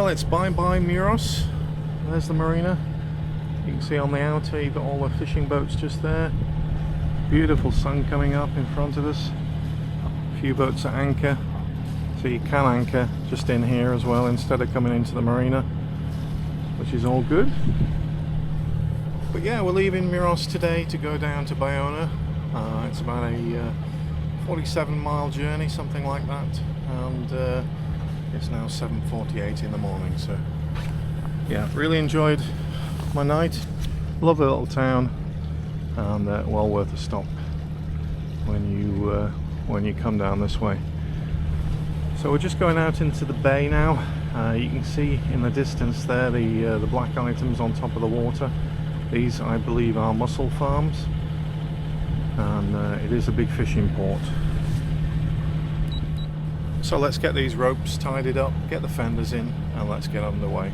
Well, it's bye-bye Muros. There's the marina. You can see on the outer you've got all the fishing boats just there. Beautiful sun coming up in front of us. A few boats at anchor. So you can anchor just in here as well instead of coming into the marina, which is all good. But yeah, we're leaving Muros today to go down to Bayona. It's about a 47-mile journey, something like that. And it's now 7:48 in the morning, so yeah, really enjoyed my night. Lovely little town, and well worth a stop when you come down this way. So we're just going out into the bay now. You can see in the distance there the black items on top of the water. These, I believe, are mussel farms, and it is a big fishing port. So let's get these ropes tidied up, get the fenders in, and let's get underway.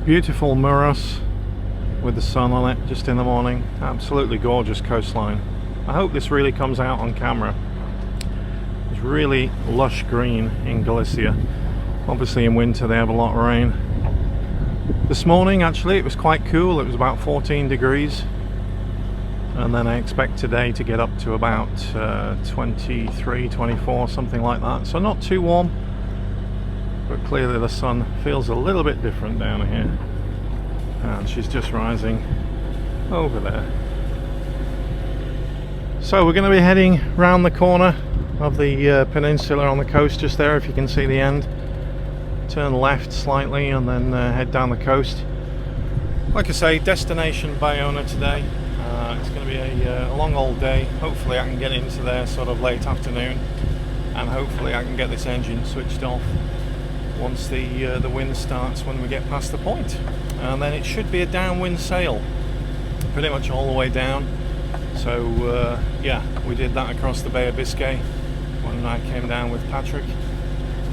Beautiful Muros with the sun on it just in the morning. Absolutely gorgeous coastline. I hope this really comes out on camera. It's really lush green in Galicia. Obviously in winter they have a lot of rain. This morning actually it was quite cool. It was about 14 degrees, and then I expect today to get up to about 23, 24, something like that. So not too warm, but clearly the sun feels a little bit different down here. And she's just rising over there. So we're going to be heading round the corner of the peninsula on the coast just there, if you can see the end. Turn left slightly and then head down the coast. Like I say, destination Bayona today. It's going to be a long old day. Hopefully I can get into there sort of late afternoon, and hopefully I can get this engine switched off once the wind starts when we get past the point. And then it should be a downwind sail pretty much all the way down. So yeah, we did that across the Bay of Biscay when I came down with Patrick.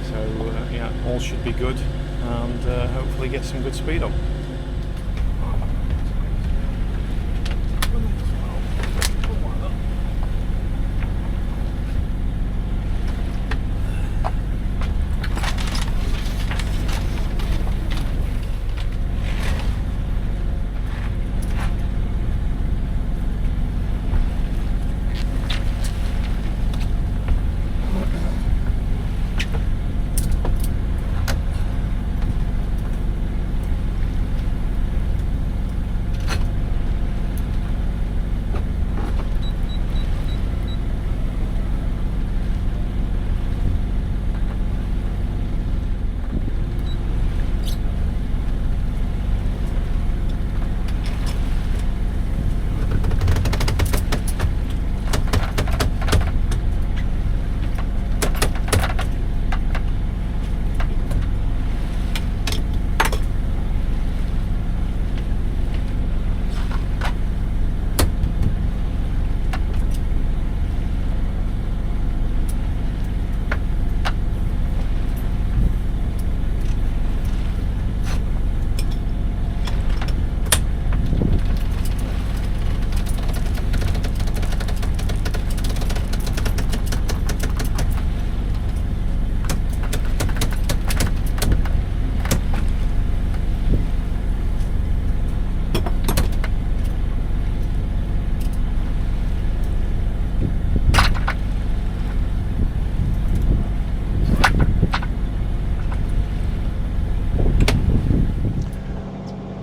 So yeah, all should be good, and hopefully get some good speed up.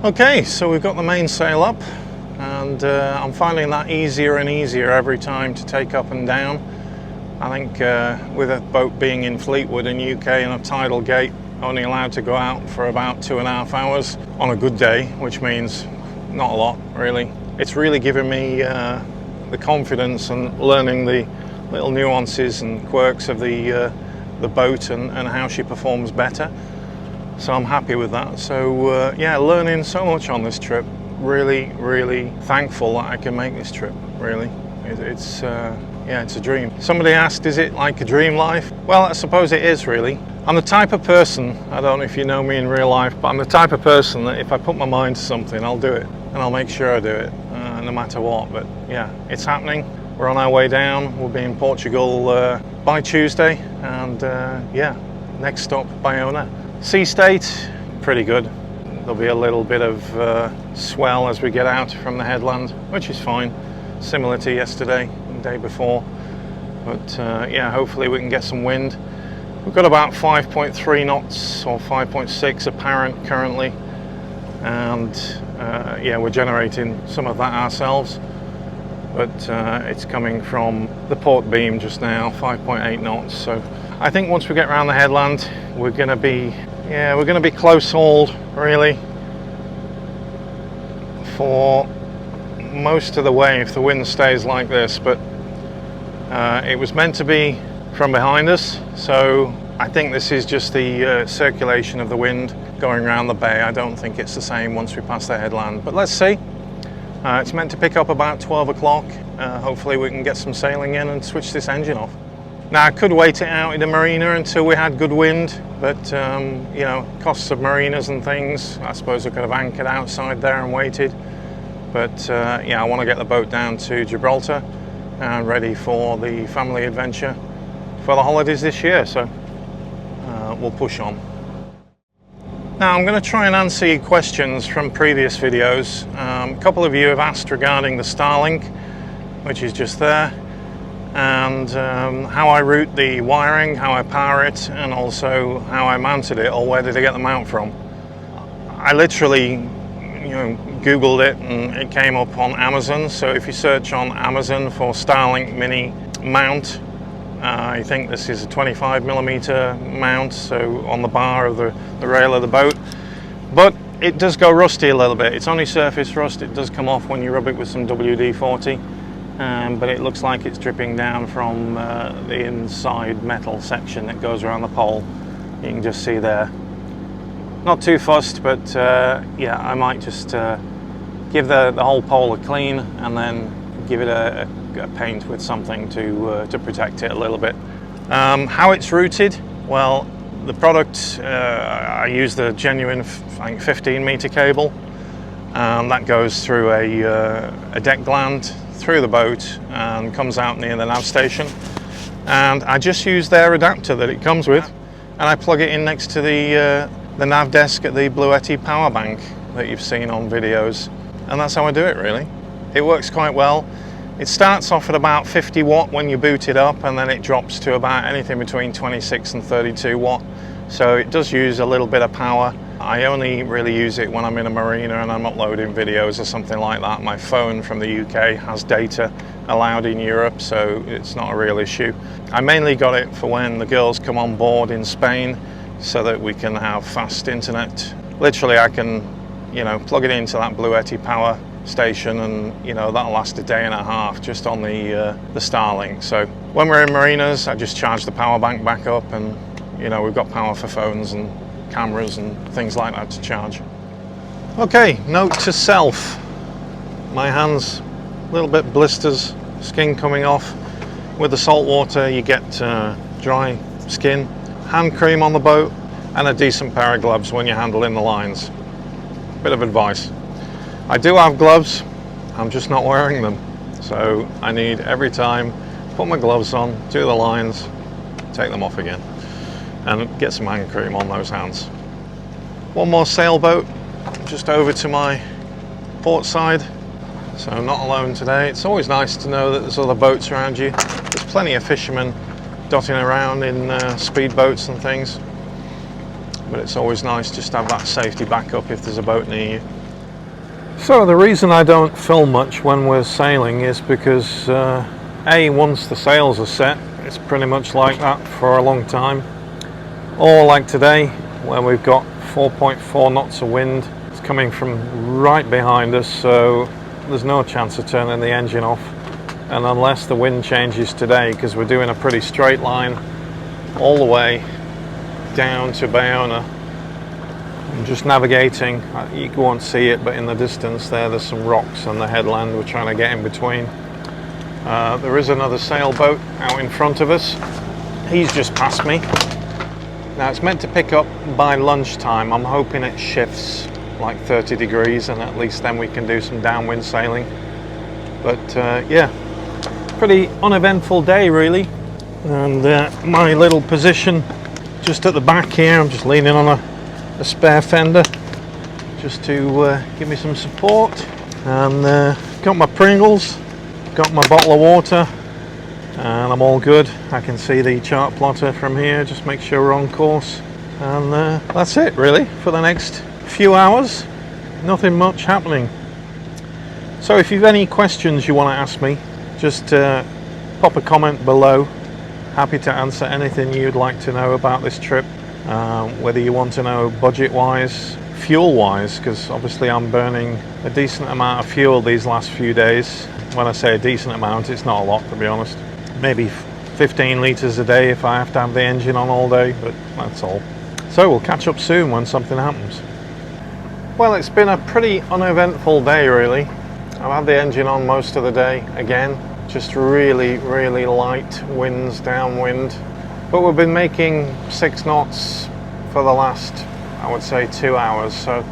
Okay, so we've got the mainsail up, and I'm finding that easier and easier every time to take up and down. I think with a boat being in Fleetwood in UK and a tidal gate, only allowed to go out for about 2.5 hours on a good day, which means not a lot really. It's really given me the confidence and learning the little nuances and quirks of the boat and how she performs better. So I'm happy with that. So yeah, learning so much on this trip. Really thankful that I can make this trip, really. It's yeah, it's a dream. Somebody asked, is it like a dream life? Well, I suppose it is, really. I'm the type of person, I don't know if you know me in real life, but I'm the type of person that if I put my mind to something, I'll do it. and I'll make sure I do it no matter what. But yeah, it's happening. We're on our way down. We'll be in Portugal by Tuesday, and yeah, next stop Bayona. Sea state, pretty good. There'll be a little bit of swell as we get out from the headland, which is fine, similar to yesterday and the day before. But yeah, hopefully we can get some wind. We've got about 5.3 knots or 5.6 apparent currently, and yeah, we're generating some of that ourselves, but it's coming from the port beam just now, 5.8 knots. So I think once we get around the headland, we're going to be close hauled really for most of the way if the wind stays like this. But it was meant to be from behind us, so I think this is just the circulation of the wind going around the bay. I don't think it's the same once we pass the headland, but let's see. It's meant to pick up about 12 o'clock. Hopefully we can get some sailing in and switch this engine off. Now I could wait it out in the marina until we had good wind, but you know, costs of marinas and things, I suppose I could have anchored outside there and waited. But yeah, I want to get the boat down to Gibraltar and ready for the family adventure for the holidays this year, so we'll push on. Now I'm going to try and answer your questions from previous videos. A couple of you have asked regarding the Starlink, which is just there, and how I route the wiring, how I power it, and also how I mounted it, or where did I get the mount from. I literally, you know, Googled it and it came up on Amazon. So if you search on Amazon for Starlink mini mount, I think this is a 25mm mount, so on the bar of the rail of the boat. But it does go rusty a little bit. It's only surface rust. It does come off when you rub it with some WD-40, but it looks like it's dripping down from the inside metal section that goes around the pole. You can just see there. Not too fussed, but yeah, I might just give the whole pole a clean and then give it a paint with something to protect it a little bit. How it's routed? Well, the product, I use the genuine, I think, 15-meter cable, and that goes through a deck gland through the boat and comes out near the nav station. And I just use their adapter that it comes with, and I plug it in next to the nav desk at the BLUETTI power bank that you've seen on videos, and that's how I do it really. It works quite well. It starts off at about 50 watt when you boot it up, and then it drops to about anything between 26 and 32 watt. So it does use a little bit of power. I only really use it when I'm in a marina and I'm uploading videos or something like that. My phone from the UK has data allowed in Europe, so it's not a real issue. I mainly got it for when the girls come on board in Spain, so that we can have fast internet. Literally I can, you know, plug it into that BLUETTI power station, and you know, that'll last a day and a half just on the Starlink. So when we're in marinas, I just charge the power bank back up, and you know, we've got power for phones and cameras and things like that to charge. Okay, note to self, my hands a little bit blisters, skin coming off. With the salt water you get dry skin. Hand cream on the boat and a decent pair of gloves when you're handling the lines. Bit of advice. I do have gloves, I'm just not wearing them. So I need every time put my gloves on, do the lines, take them off again, and get some hand cream on those hands. One more sailboat just over to my port side. So I'm not alone today. It's always nice to know that there's other boats around you. There's plenty of fishermen dotting around in speedboats and things, but it's always nice just to have that safety backup if there's a boat near you. So the reason I don't film much when we're sailing is because A, once the sails are set, it's pretty much like that for a long time, or like today where we've got 4.4 knots of wind. It's coming from right behind us, so there's no chance of turning the engine off. And unless the wind changes today, because we're doing a pretty straight line all the way down to Bayona, I'm just navigating. You won't see it, but in the distance there's some rocks and the headland we're trying to get in between. There is another sailboat out in front of us. He's just passed me. Now it's meant to pick up by lunchtime. I'm hoping it shifts like 30 degrees, and at least then we can do some downwind sailing. But yeah, pretty uneventful day really. And my little position just at the back here, I'm just leaning on a spare fender just to give me some support. And got my Pringles, got my bottle of water, and I'm all good. I can see the chart plotter from here, just make sure we're on course. And that's it really for the next few hours. Nothing much happening. So if you've any questions you want to ask me, just pop a comment below. Happy to answer anything you'd like to know about this trip, whether you want to know budget wise, fuel wise, because obviously I'm burning a decent amount of fuel these last few days. When I say a decent amount, it's not a lot, to be honest. Maybe 15 litres a day if I have to have the engine on all day, but that's all. So we'll catch up soon when something happens. Well, it's been a pretty uneventful day really. I've had the engine on most of the day again, just really light winds downwind, but we've been making 6 knots for the last, I would say, 2 hours, so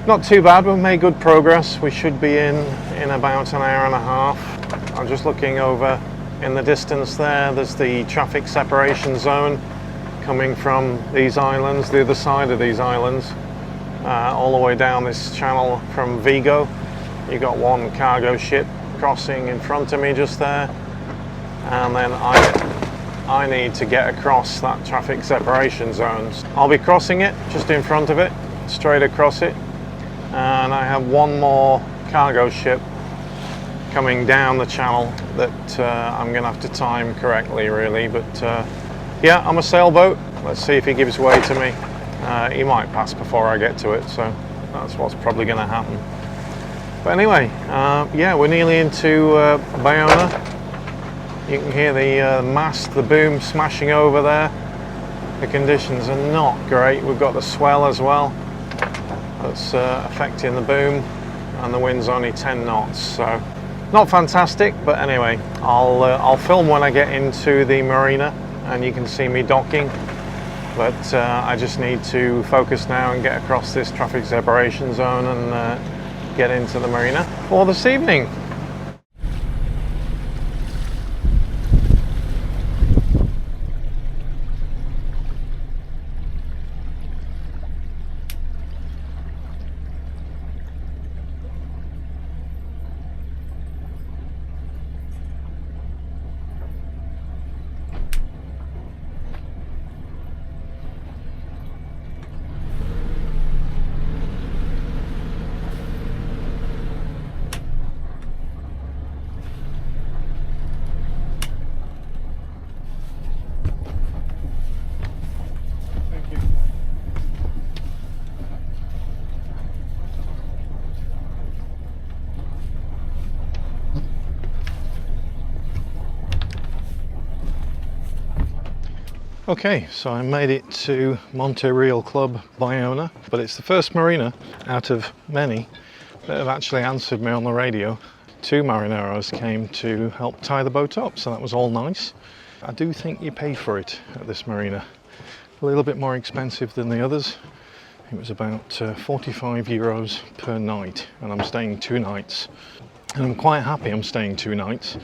not too bad. We've made good progress. We should be in about an hour and a half. I'm just looking over in the distance there, there's the traffic separation zone coming from these islands, the other side of these islands, all the way down this channel from Vigo. You got one cargo ship crossing in front of me just there, and then I need to get across that traffic separation zone. I'll be crossing it just in front of it, straight across it, and I have one more cargo ship coming down the channel that I'm gonna have to time correctly really. But yeah, I'm a sailboat. Let's see if he gives way to me. He might pass before I get to it, so that's what's probably gonna happen. But anyway, yeah, we're nearly into Bayona. You can hear the mast, the boom smashing over there. The conditions are not great. We've got the swell as well that's affecting the boom, and the wind's only 10 knots, so not fantastic. But anyway, I'll film when I get into the marina and you can see me docking. But I just need to focus now and get across this traffic separation zone and get into the marina for this evening. Okay, so I made it to Monte Real Club, Bayona, but it's the first marina out of many that have actually answered me on the radio. 2 marineros came to help tie the boat up, so that was all nice. I do think you pay for it at this marina. A little bit more expensive than the others. It was about 45 euros per night, and I'm staying 2 nights. And I'm quite happy I'm staying 2 nights,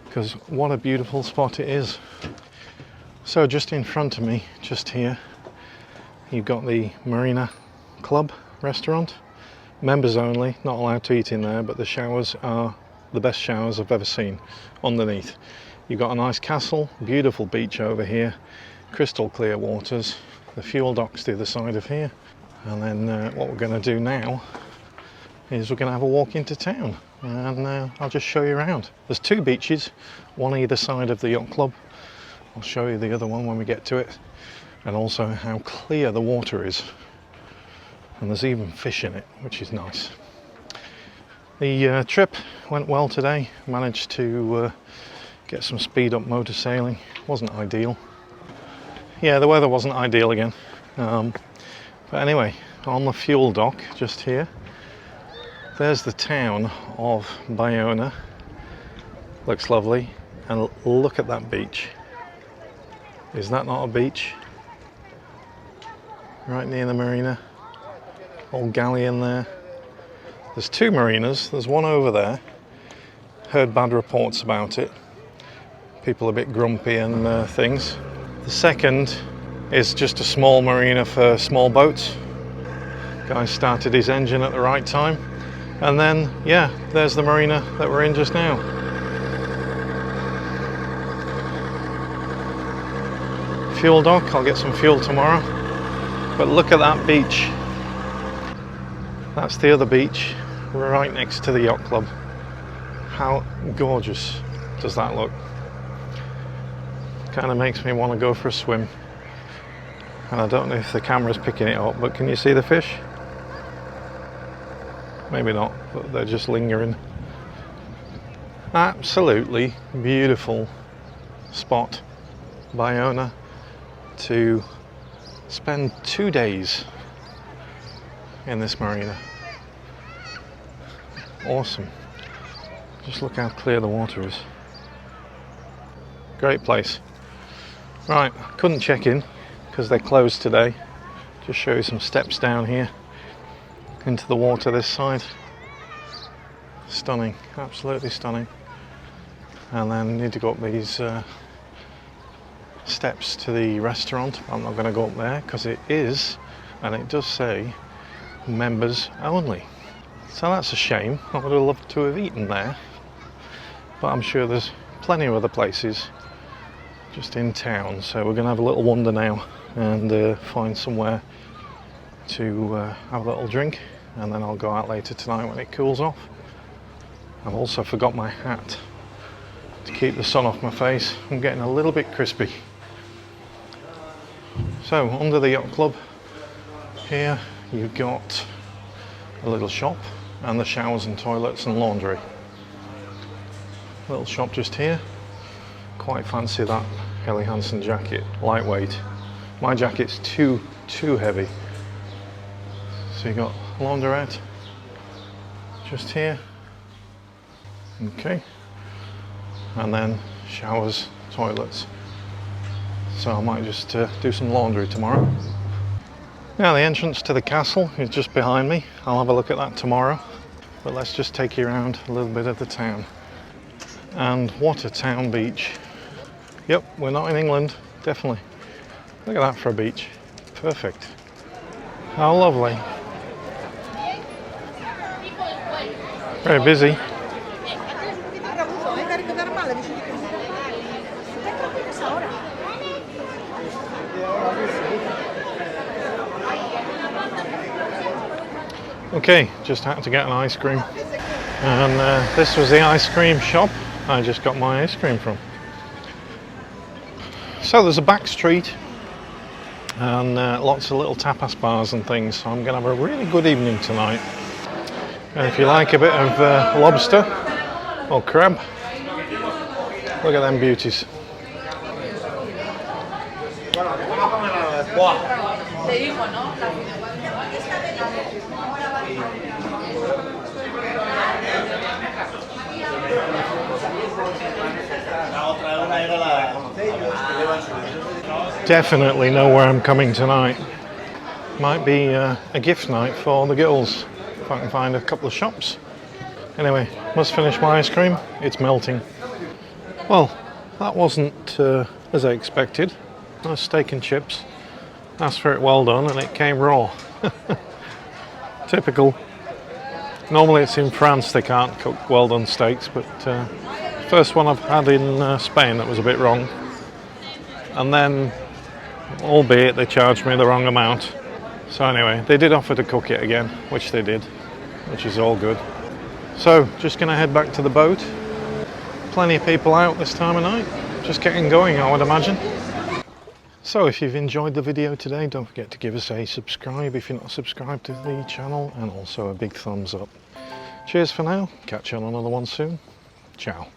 because what a beautiful spot it is. So just in front of me, just here, you've got the Marina Club restaurant. Members only, not allowed to eat in there, but the showers are the best showers I've ever seen underneath. You've got a nice castle, beautiful beach over here, crystal clear waters, the fuel dock's the other side of here. And then what we're going to do now is we're going to have a walk into town, and I'll just show you around. There's 2 beaches, one either side of the yacht club. I'll show you the other one when we get to it, and also how clear the water is, and there's even fish in it, which is nice. The trip went well today. Managed to get some speed up motor sailing. Wasn't ideal. Yeah, the weather wasn't ideal again, but anyway, on the fuel dock just here, there's the town of Bayona. Looks lovely, and look at that beach. Is that not a beach? Right near the marina. old galley in there. There's two marinas, there's one over there. Heard bad reports about it. People a bit grumpy and things. The second is just a small marina for small boats. Guy started his engine at the right time. And then, yeah, there's the marina that we're in just now. Fuel dock, I'll get some fuel tomorrow. But look at that beach. That's the other beach, right next to the yacht club. How gorgeous does that look? Kind of makes me want to go for a swim. And I don't know if the camera's picking it up, but can you see the fish? Maybe not, but they're just lingering. Absolutely beautiful spot, Bayona, to spend 2 days in this marina. Awesome. Just look how clear the water is. Great place. Right, couldn't check in because they're closed today. Just show you some steps down here into the water this side. Stunning, absolutely stunning. And then need to go up these steps to the restaurant. I'm not going to go up there because it is, and it does say, members only. So that's a shame. I would have loved to have eaten there, but I'm sure there's plenty of other places just in town. So we're going to have a little wander now and find somewhere to have a little drink, and then I'll go out later tonight when it cools off. I've also forgot my hat to keep the sun off my face. I'm getting a little bit crispy. So under the yacht club here you've got a little shop and the showers and toilets and laundry. Little shop just here. Quite fancy that Helly Hansen jacket, lightweight. My jacket's too heavy. So you got laundrette just here. Okay. And then showers, toilets. So I might just do some laundry tomorrow. Now the entrance to the castle is just behind me. I'll have a look at that tomorrow. But let's just take you around a little bit of the town. And what a town beach. Yep, we're not in England, definitely. Look at that for a beach. Perfect. How lovely. Very busy. Okay, just had to get an ice cream. And this was the ice cream shop I just got my ice cream from. So there's a back street and lots of little tapas bars and things, so I'm going to have a really good evening tonight. And if you like a bit of lobster or crab, look at them beauties. Definitely know where I'm coming tonight. Might be a gift night for the girls, if I can find a couple of shops. Anyway, must finish my ice cream, it's melting. Well, that wasn't as I expected. Nice steak and chips. Asked for it well done and it came raw. Typical. Normally it's in France they can't cook well done steaks, but first one I've had in Spain that was a bit wrong. And then, albeit they charged me the wrong amount. So anyway, they did offer to cook it again, which they did, which is all good. So, just going to head back to the boat. Plenty of people out this time of night. Just getting going, I would imagine. So if you've enjoyed the video today, don't forget to give us a subscribe if you're not subscribed to the channel, and also a big thumbs up. Cheers for now, catch you on another one soon. Ciao.